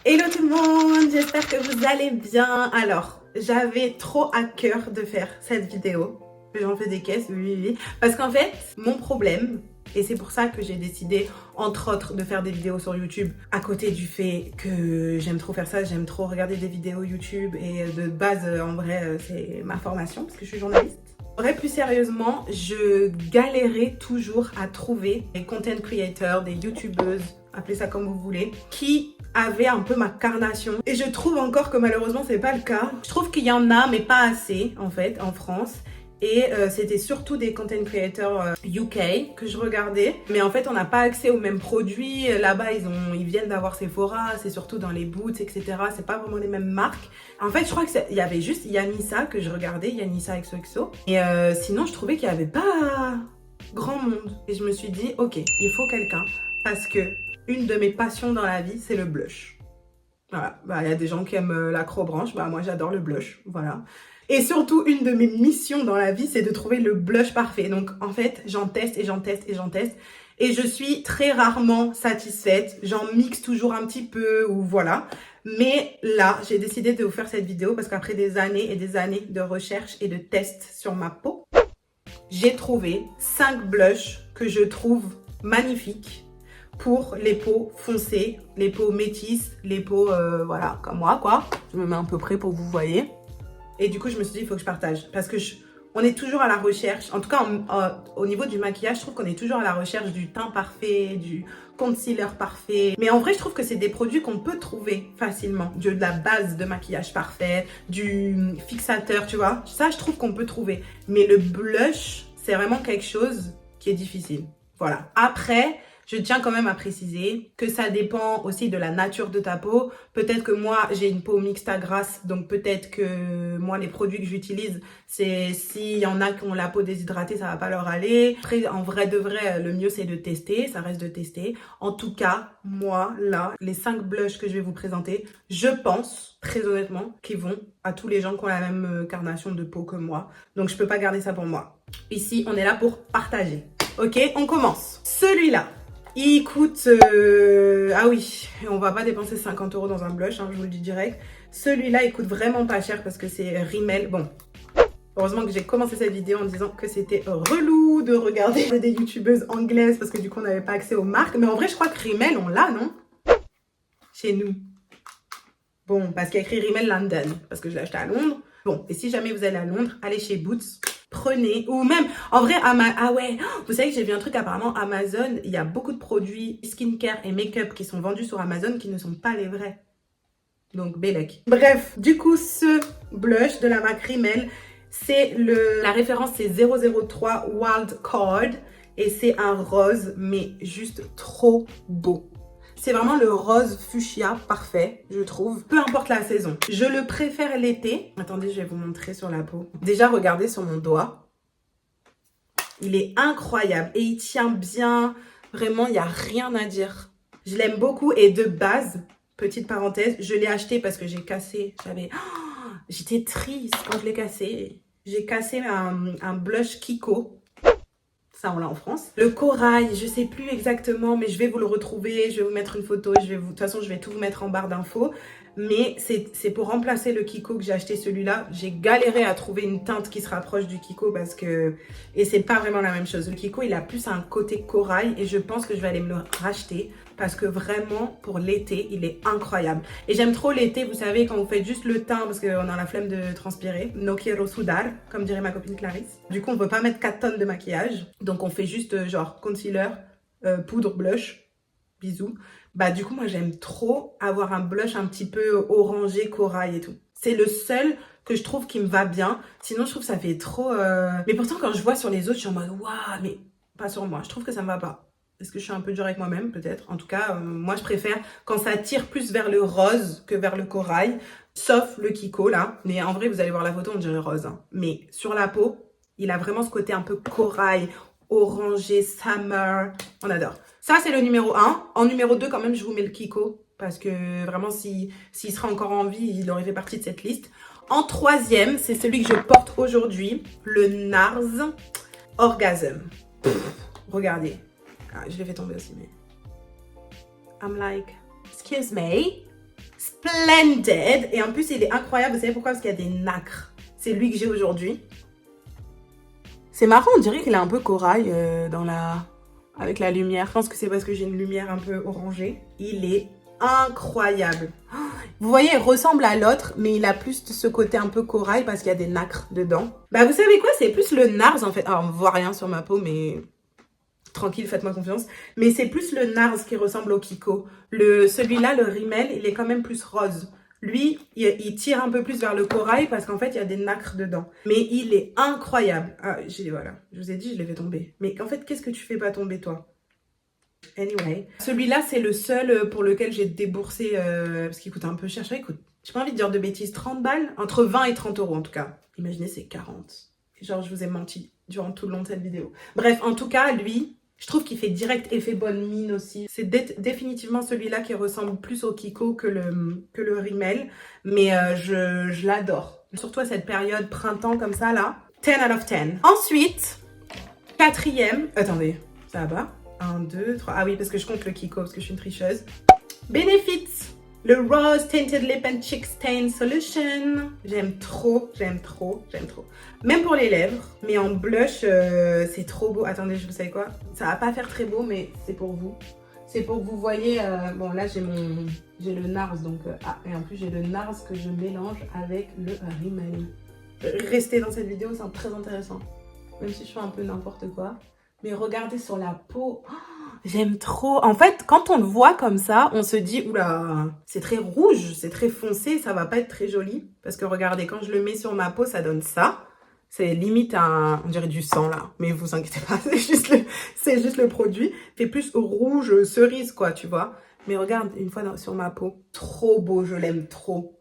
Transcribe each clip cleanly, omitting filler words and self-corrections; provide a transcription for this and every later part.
Hello tout le monde, j'espère que vous allez bien. Alors, j'avais trop à cœur de faire cette vidéo. J'en fais des caisses, oui. Parce qu'en fait, mon problème, et c'est pour ça que j'ai décidé, entre autres, de faire des vidéos sur YouTube, à côté du fait que j'aime trop faire ça, j'aime trop regarder des vidéos YouTube, et de base, en vrai, c'est ma formation, parce que je suis journaliste. En vrai, plus sérieusement, je galérais toujours à trouver des content creators, des youtubeuses, appelez ça comme vous voulez, qui avaient un peu ma carnation. Et je trouve encore que malheureusement, c'est pas le cas. Je trouve qu'il y en a, mais pas assez, en fait, en France. Et c'était surtout des content creators UK que je regardais. Mais en fait, on n'a pas accès aux mêmes produits. Là-bas, ils viennent d'avoir Sephora, c'est surtout dans les Boots, etc. C'est pas vraiment les mêmes marques. En fait, je crois qu'il y avait juste Yanissa que je regardais, Yanissa XOXO. Et sinon, je trouvais qu'il n'y avait pas grand monde. Et je me suis dit, ok, il faut quelqu'un. Parce que une de mes passions dans la vie, c'est le blush. Voilà, bah, y a des gens qui aiment l'acrobranche, bah, moi j'adore le blush, voilà. Et surtout, une de mes missions dans la vie, c'est de trouver le blush parfait. Donc, en fait, j'en teste et j'en teste et j'en teste. Et je suis très rarement satisfaite. J'en mixe toujours un petit peu ou voilà. Mais là, j'ai décidé de vous faire cette vidéo parce qu'après des années et des années de recherche et de tests sur ma peau, j'ai trouvé 5 blushs que je trouve magnifiques pour les peaux foncées, les peaux métisses, les peaux, voilà, comme moi, quoi. Je me mets un peu près pour que vous voyez. Et du coup, je me suis dit, il faut que je partage. Parce que on est toujours à la recherche, en tout cas, au niveau du maquillage, je trouve qu'on est toujours à la recherche du teint parfait, du concealer parfait. Mais en vrai, je trouve que c'est des produits qu'on peut trouver facilement. De la base de maquillage parfait, du fixateur, tu vois. Ça, je trouve qu'on peut trouver. Mais le blush, c'est vraiment quelque chose qui est difficile. Voilà. Après, je tiens quand même à préciser que ça dépend aussi de la nature de ta peau. Peut-être que moi, j'ai une peau mixte à grasse, donc peut-être que moi, les produits que j'utilise, c'est s'il y en a qui ont la peau déshydratée, ça va pas leur aller. Après, en vrai de vrai, le mieux, c'est de tester, ça reste de tester. En tout cas, moi, là, les 5 blushs que je vais vous présenter, je pense, très honnêtement, qu'ils vont à tous les gens qui ont la même carnation de peau que moi. Donc, je peux pas garder ça pour moi. Ici, on est là pour partager. Ok, on commence. Celui-là. Il coûte... Ah oui, on va pas dépenser 50 € dans un blush, hein, je vous le dis direct. Celui-là, il coûte vraiment pas cher parce que c'est Rimmel. Bon, heureusement que j'ai commencé cette vidéo en disant que c'était relou de regarder des youtubeuses anglaises parce que du coup, on n'avait pas accès aux marques. Mais en vrai, je crois que Rimmel, on l'a, non? Chez nous. Bon, parce qu'il y a écrit Rimmel London, parce que je l'ai acheté à Londres. Bon, et si jamais vous allez à Londres, allez chez Boots. Prenez, ou même, en vrai, ah ouais, vous savez que j'ai vu un truc apparemment, Amazon, il y a beaucoup de produits skincare et make-up qui sont vendus sur Amazon qui ne sont pas les vrais. Donc, Bélec. Bref, du coup, ce blush de la marque Rimmel, la référence c'est 003 Wild Card et c'est un rose, mais juste trop beau. C'est vraiment le rose fuchsia parfait, je trouve. Peu importe la saison. Je le préfère l'été. Attendez, je vais vous montrer sur la peau. Déjà, regardez sur mon doigt. Il est incroyable et il tient bien. Vraiment, il n'y a rien à dire. Je l'aime beaucoup et de base, petite parenthèse, je l'ai acheté parce que j'ai cassé. J'étais triste quand je l'ai cassé. J'ai cassé un blush Kiko. Ça, on l'a en France. Le corail, je sais plus exactement, mais je vais vous le retrouver. Je vais vous mettre une photo. De toute façon, je vais tout vous mettre en barre d'infos. Mais c'est pour remplacer le Kiko que j'ai acheté celui-là. J'ai galéré à trouver une teinte qui se rapproche du Kiko parce que... Et c'est pas vraiment la même chose. Le Kiko, il a plus un côté corail et je pense que je vais aller me le racheter parce que vraiment, pour l'été, il est incroyable. Et j'aime trop l'été, vous savez, quand vous faites juste le teint parce qu'on a la flemme de transpirer. No quiero sudar, comme dirait ma copine Clarisse. Du coup, on veut pas mettre 4 tonnes de maquillage. Donc, on fait juste genre concealer, poudre, blush. Bisous. Bah du coup, moi, j'aime trop avoir un blush un petit peu orangé, corail et tout. C'est le seul que je trouve qui me va bien. Sinon, je trouve que ça fait trop... Mais pourtant, quand je vois sur les autres, je suis en mode, waouh, mais pas sur moi. Je trouve que ça me va pas. Est-ce que je suis un peu dure avec moi-même, peut-être? En tout cas, moi, je préfère quand ça tire plus vers le rose que vers le corail. Sauf le Kiko, là. Mais en vrai, vous allez voir la photo, on dirait rose. Hein. Mais sur la peau, il a vraiment ce côté un peu corail, orangé, summer. On adore. Ça, c'est le numéro 1. En numéro 2, quand même, je vous mets le Kiko. Parce que vraiment, s'il serait encore en vie, il aurait fait partie de cette liste. En 3e, c'est celui que je porte aujourd'hui. Le NARS Orgasm. Regardez. Ah, je l'ai fait tomber aussi, mais... I'm like, excuse me. splendid. Et en plus, il est incroyable. Vous savez pourquoi? Parce qu'il y a des nacres. C'est lui que j'ai aujourd'hui. C'est marrant, on dirait qu'il a un peu corail avec la lumière. Je pense que c'est parce que j'ai une lumière un peu orangée. Il est incroyable. Vous voyez, il ressemble à l'autre, mais il a plus ce côté un peu corail parce qu'il y a des nacres dedans. Bah, vous savez quoi? C'est plus le NARS, en fait. Alors, on voit rien sur ma peau, mais tranquille, faites-moi confiance. Mais c'est plus le NARS qui ressemble au Kiko. Celui-là, le Rimmel, il est quand même plus rose. Lui, il tire un peu plus vers le corail parce qu'en fait, il y a des nacres dedans. Mais il est incroyable. Ah, voilà. Je vous ai dit, je l'ai fait tomber. Mais en fait, qu'est-ce que tu fais pas tomber, toi? Anyway. Celui-là, c'est le seul pour lequel j'ai déboursé, parce qu'il coûte un peu cher. J'ai pas envie de dire de bêtises, 30 balles. Entre 20 et 30 euros, en tout cas. Imaginez, c'est 40. Genre, je vous ai menti durant tout le long de cette vidéo. Bref, en tout cas, lui... Je trouve qu'il fait direct effet bonne mine aussi. C'est définitivement celui-là qui ressemble plus au Kiko que le Rimmel. Mais je l'adore. Surtout à cette période printemps comme ça là. 10 out of 10. Ensuite, quatrième. Attendez, ça va 1, 2, 3. Ah oui, parce que je compte le Kiko parce que je suis une tricheuse. Benefit. Le Rose Tinted Lip and Cheek Stain Solution. J'aime trop, j'aime trop, j'aime trop. Même pour les lèvres, mais en blush, c'est trop beau. Attendez, vous savez quoi? Ça va pas faire très beau, mais c'est pour vous. C'est pour que vous voyez... bon, là, j'ai le NARS, donc... et en plus, j'ai le NARS que je mélange avec le Rimmel. Restez dans cette vidéo, c'est très intéressant. Même si je fais un peu n'importe quoi. Mais regardez sur la peau... Oh, j'aime trop. En fait, quand on le voit comme ça, on se dit, oula, c'est très rouge, c'est très foncé, ça va pas être très joli. Parce que regardez, quand je le mets sur ma peau, ça donne ça. C'est limite on dirait du sang là. Mais vous inquiétez pas, c'est juste le produit. C'est plus rouge cerise quoi, tu vois. Mais regarde, une fois sur ma peau, trop beau, je l'aime trop.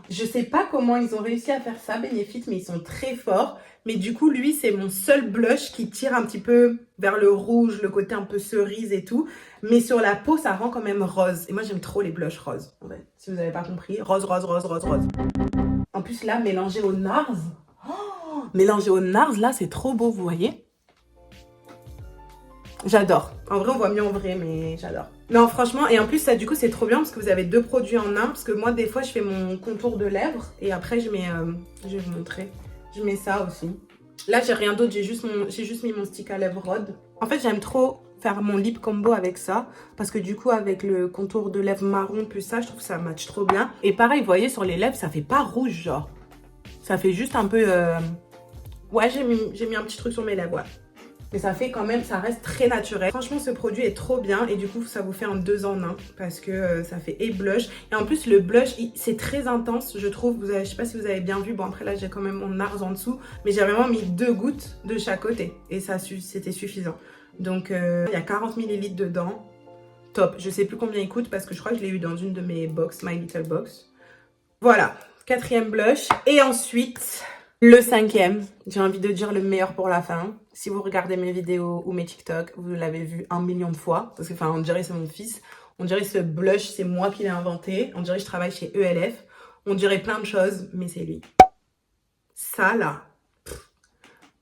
Je sais pas comment ils ont réussi à faire ça, Benefit, mais ils sont très forts. Mais du coup, lui, c'est mon seul blush qui tire un petit peu vers le rouge, le côté un peu cerise et tout. Mais sur la peau, ça rend quand même rose. Et moi, j'aime trop les blushs roses. En fait, si vous n'avez pas compris, rose, rose, rose, rose, rose. En plus, là, mélangé au NARS. Oh, mélangé au NARS, là, c'est trop beau, vous voyez? J'adore. En vrai, on voit mieux en vrai, mais j'adore. Non, franchement, et en plus, ça, du coup, c'est trop bien parce que vous avez deux produits en un. Parce que moi, des fois, je fais mon contour de lèvres et après, je mets... je vais vous montrer. Je mets ça aussi. Là, j'ai rien d'autre. J'ai juste mis mon stick à lèvres Rod. En fait, j'aime trop faire mon lip combo avec ça. Parce que du coup, avec le contour de lèvres marron plus ça, je trouve que ça match trop bien. Et pareil, vous voyez, sur les lèvres, ça fait pas rouge, genre. Ça fait juste un peu... Ouais, j'ai mis un petit truc sur mes lèvres, ouais. Mais ça fait quand même, ça reste très naturel. Franchement, ce produit est trop bien et du coup, ça vous fait un 2 en 1 parce que ça fait et blush. Et en plus, le blush, c'est très intense, je trouve. Je sais pas si vous avez bien vu. Bon, après là, j'ai quand même mon NARS en dessous. Mais j'ai vraiment mis 2 gouttes de chaque côté et ça, c'était suffisant. Donc, il y a 40 ml dedans. Top. Je sais plus combien il coûte parce que je crois que je l'ai eu dans une de mes box, My Little Box. Voilà. 4e blush. Et ensuite... Le 5e, j'ai envie de dire le meilleur pour la fin. Si vous regardez mes vidéos ou mes TikTok, vous l'avez vu 1 million de fois. Parce que, enfin, on dirait c'est mon fils. On dirait ce blush, c'est moi qui l'ai inventé. On dirait que je travaille chez ELF. On dirait plein de choses, mais c'est lui. Ça, là,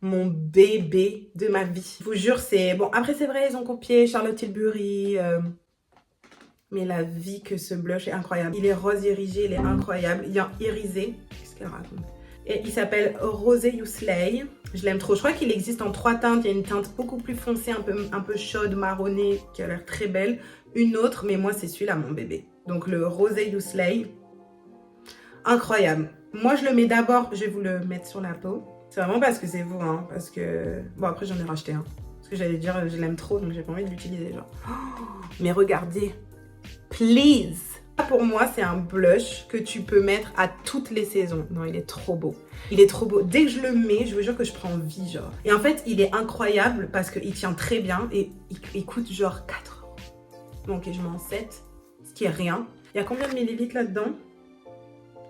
mon bébé de ma vie. Je vous jure, c'est... Bon, après, c'est vrai, ils ont copié Charlotte Tilbury. Mais la vie que ce blush est incroyable. Il est rose irisé, il est incroyable. Il est irisé. Qu'est-ce qu'elle raconte? Et il s'appelle Rosé You Slay. Je l'aime trop. Je crois qu'il existe en 3 teintes. Il y a une teinte beaucoup plus foncée, un peu chaude, marronnée, qui a l'air très belle. Une autre, mais moi, c'est celui-là, mon bébé. Donc, le Rosé You Slay. Incroyable. Moi, je le mets d'abord. Je vais vous le mettre sur la peau. C'est vraiment parce que c'est vous, hein. Parce que... Bon, après, j'en ai racheté un. Parce que j'allais dire, je l'aime trop, donc j'ai pas envie de l'utiliser, genre. Oh, mais regardez. Please. Pour moi, c'est un blush que tu peux mettre à toutes les saisons. Non, il est trop beau. Il est trop beau. Dès que je le mets, je vous jure que je prends vie, genre. Et en fait, il est incroyable parce qu'il tient très bien et il coûte genre 4 €. Donc, je mets en 7, ce qui est rien. Il y a combien de millilitres là-dedans?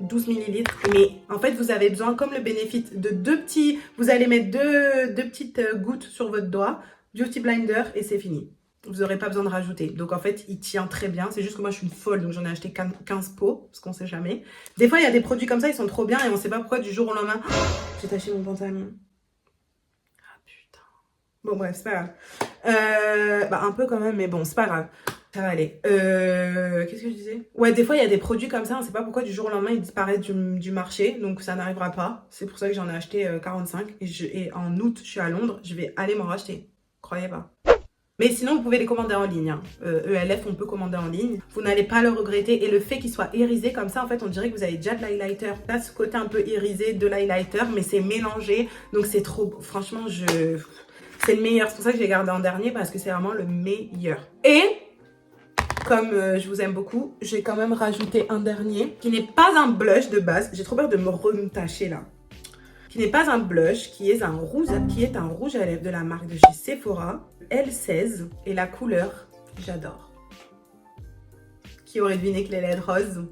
12 millilitres. Mais en fait, vous avez besoin, comme le Benefit, de deux petits... Vous allez mettre deux petites gouttes sur votre doigt, Beauty Blender et c'est fini. Vous n'aurez pas besoin de rajouter. Donc en fait, il tient très bien. C'est juste que moi, je suis une folle, donc j'en ai acheté 15 pots, parce qu'on sait jamais. Des fois, il y a des produits comme ça, ils sont trop bien et on ne sait pas pourquoi du jour au lendemain. Oh, j'ai taché mon pantalon. Ah putain. Bon bref, c'est pas grave. Bah un peu quand même, mais bon, c'est pas grave. Ça va aller. Qu'est-ce que je disais? Ouais, des fois, il y a des produits comme ça, on sait pas pourquoi du jour au lendemain, ils disparaissent du marché. Donc, ça n'arrivera pas. C'est pour ça que j'en ai acheté 45. Et en août, je suis à Londres, je vais aller m'en racheter. Croyez pas. Mais sinon, vous pouvez les commander en ligne. Hein. ELF, on peut commander en ligne. Vous n'allez pas le regretter. Et le fait qu'il soit irisé comme ça, en fait, on dirait que vous avez déjà de l'highlighter. Là, ce côté un peu irisé de l'highlighter, mais c'est mélangé. Donc, c'est trop... Franchement, c'est le meilleur. C'est pour ça que je l'ai gardé en dernier, parce que c'est vraiment le meilleur. Et... comme je vous aime beaucoup, j'ai quand même rajouté un dernier qui n'est pas un blush de base. J'ai trop peur de me retacher là. Qui n'est pas un blush, qui est un rouge à lèvres de la marque de chez Sephora, L16. Et la couleur, j'adore. Qui aurait deviné que les lèvres roses?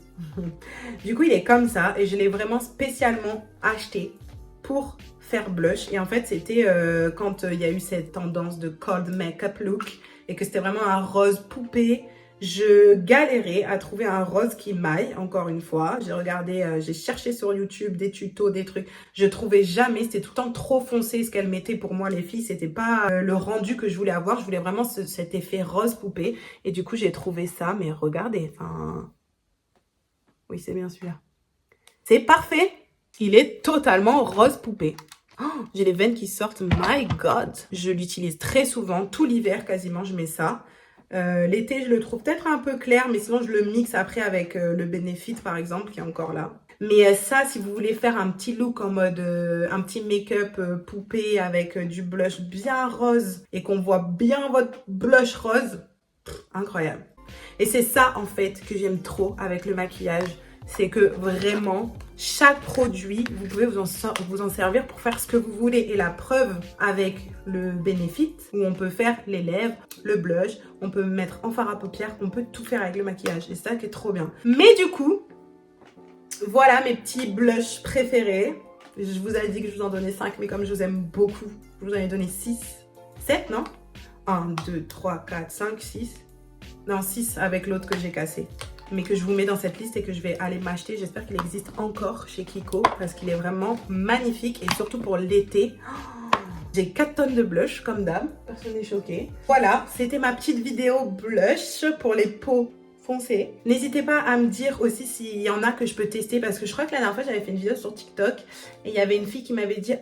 Du coup, il est comme ça et je l'ai vraiment spécialement acheté pour faire blush. Et en fait, c'était quand il y a eu cette tendance de cold makeup look et que c'était vraiment un rose poupée. Je galérais à trouver un rose qui m'aille, encore une fois. J'ai regardé, j'ai cherché sur YouTube des tutos, des trucs. Je trouvais jamais, c'était tout le temps trop foncé ce qu'elle mettait pour moi les filles. C'était pas le rendu que je voulais avoir. Je voulais vraiment cet effet rose poupée. Et du coup, j'ai trouvé ça, mais regardez, enfin... Oui, c'est bien celui-là. C'est parfait. Il est totalement rose poupée. Oh, j'ai les veines qui sortent, my god. Je l'utilise très souvent, tout l'hiver quasiment, je mets ça. L'été, je le trouve peut-être un peu clair, mais sinon, je le mixe après avec le Benefit, par exemple, qui est encore là. Mais ça, si vous voulez faire un petit look en mode, un petit make-up poupée avec du blush bien rose et qu'on voit bien votre blush rose, incroyable. Et c'est ça, en fait, que j'aime trop avec le maquillage. C'est que vraiment, chaque produit, vous pouvez vous en servir pour faire ce que vous voulez. Et la preuve avec le Benefit, où on peut faire les lèvres, le blush, on peut mettre en fard à paupières, on peut tout faire avec le maquillage. Et c'est ça qui est trop bien. Mais du coup, voilà mes petits blushs préférés. Je vous avais dit que je vous en donnais 5, mais comme je vous aime beaucoup, je vous en ai donné 6. 7, non? 1, 2, 3, 4, 5, 6. Non, 6 avec l'autre que j'ai cassé. Mais que je vous mets dans cette liste et que je vais aller m'acheter. J'espère qu'il existe encore chez Kiko parce qu'il est vraiment magnifique et surtout pour l'été. J'ai 4 tonnes de blush comme d'hab, personne n'est choqué. Voilà, c'était ma petite vidéo blush pour les peaux foncées. N'hésitez pas à me dire aussi s'il y en a que je peux tester parce que je crois que la dernière fois j'avais fait une vidéo sur TikTok et il y avait une fille qui m'avait dit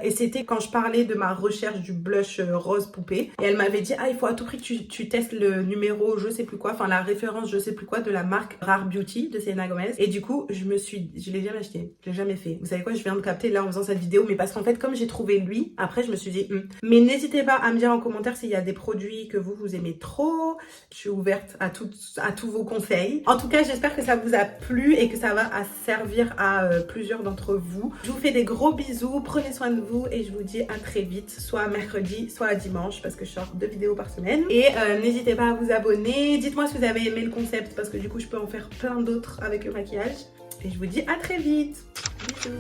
et c'était quand je parlais de ma recherche du blush rose poupée et elle m'avait dit il faut à tout prix que tu testes le numéro je sais plus quoi, enfin la référence je sais plus quoi de la marque Rare Beauty de Selena Gomez et du coup je l'ai jamais acheté, je l'ai jamais fait. Vous savez quoi, je viens de capter là en faisant cette vidéo mais parce qu'en fait comme j'ai trouvé lui, après je me suis dit mais n'hésitez pas à me dire en commentaire s'il y a des produits que vous aimez trop. Je suis ouverte à tous vos conseils. En tout cas, j'espère que ça vous a plu et que ça va servir à plusieurs d'entre vous. Je vous fais des gros bisous, prenez soin de vous et je vous dis à très vite, soit mercredi, soit dimanche parce que je sors 2 vidéos par semaine. Et n'hésitez pas à vous abonner. Dites-moi si vous avez aimé le concept parce que du coup, je peux en faire plein d'autres avec le maquillage. Et je vous dis à très vite. Bisous.